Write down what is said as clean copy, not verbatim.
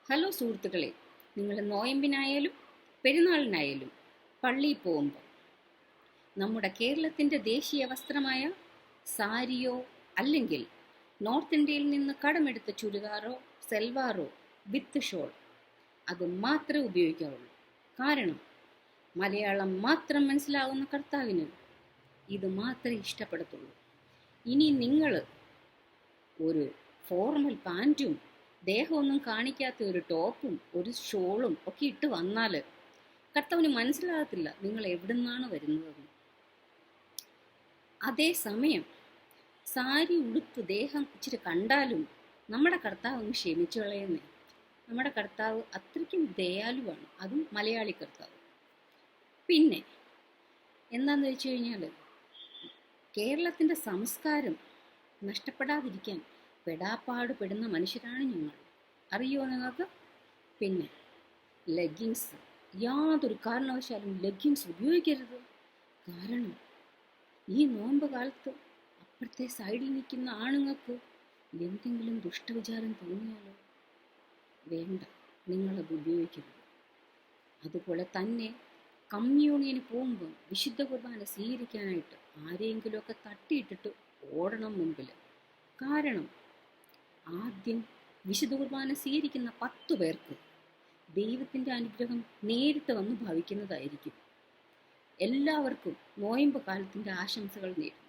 Hello സുഹൃത്തുക്കളെ, നിങ്ങൾ നോയമ്പിനായാലും പെരുന്നാളിനായാലും പള്ളിയിൽ പോകുമ്പോൾ നമ്മുടെ കേരളത്തിൻ്റെ ദേശീയ വസ്ത്രമായ സാരിയോ അല്ലെങ്കിൽ നോർത്ത് ഇന്ത്യയിൽ നിന്ന് കടമെടുത്ത ചുരിദാറോ സെൽവാറോ വിത്ത് ഷോൾ അത് മാത്രമേ ഉപയോഗിക്കാറുള്ളൂ. കാരണം മലയാളം മാത്രം മനസ്സിലാകുന്ന കർത്താവിന് ഇത് മാത്രമേ ഇഷ്ടപ്പെടത്തുള്ളൂ. ഇനി നിങ്ങൾ ഒരു ഫോർമൽ പാൻറ്റും ദേഹമൊന്നും കാണിക്കാത്ത ഒരു ടോപ്പും ഒരു ഷോളും ഒക്കെ ഇട്ട് വന്നാൽ കർത്താവിന് മനസ്സിലാകത്തില്ല നിങ്ങൾ എവിടുന്നാണ് വരുന്നതെന്ന്. അതേസമയം സാരി ഉടുത്ത് ദേഹം ഇച്ചിരി കണ്ടാലും നമ്മുടെ കർത്താവ് ഒന്ന് ക്ഷമിച്ചു കളയുന്നേ. നമ്മുടെ കർത്താവ് അത്രയ്ക്കും ദയാലുവാണ്, അതും മലയാളി കർത്താവ്. പിന്നെ എന്താണെന്ന് വെച്ച് കഴിഞ്ഞാൽ കേരളത്തിൻ്റെ സംസ്കാരം നഷ്ടപ്പെടാതിരിക്കാൻ പെടാപ്പാട് പെടുന്ന മനുഷ്യരാണ് ഞങ്ങൾ. അറിയുമോ നിങ്ങൾക്ക്? പിന്നെ ലെഗിൻസ്, യാതൊരു കാരണവശാലും ലെഗിൻസ് ഉപയോഗിക്കരുത്. കാരണം ഈ നോമ്പ് കാലത്ത് അപ്പുറത്തെ സൈഡിൽ നിൽക്കുന്ന ആണുങ്ങൾക്ക് എന്തെങ്കിലും ദുഷ്ടവിചാരം തോന്നിയാലോ? വേണ്ട, നിങ്ങളത് ഉപയോഗിക്കരുത്. അതുപോലെ തന്നെ കമ്മ്യൂണിയന് പോകുമ്പോൾ വിശുദ്ധ കുർബാന സ്വീകരിക്കാനായിട്ട് ആരെങ്കിലുമൊക്കെ തട്ടിയിട്ടിട്ട് ഓടണം മുമ്പിൽ. കാരണം ആദ്യം വിശുദ്ധ കുർബാന സ്വീകരിക്കുന്ന 10 പേർക്ക് ദൈവത്തിൻ്റെ അനുഗ്രഹം നേരിട്ട് വന്ന് ഭവിക്കുന്നതായിരിക്കും. എല്ലാവർക്കും നോയമ്പ് കാലത്തിൻ്റെ ആശംസകൾ നേരും.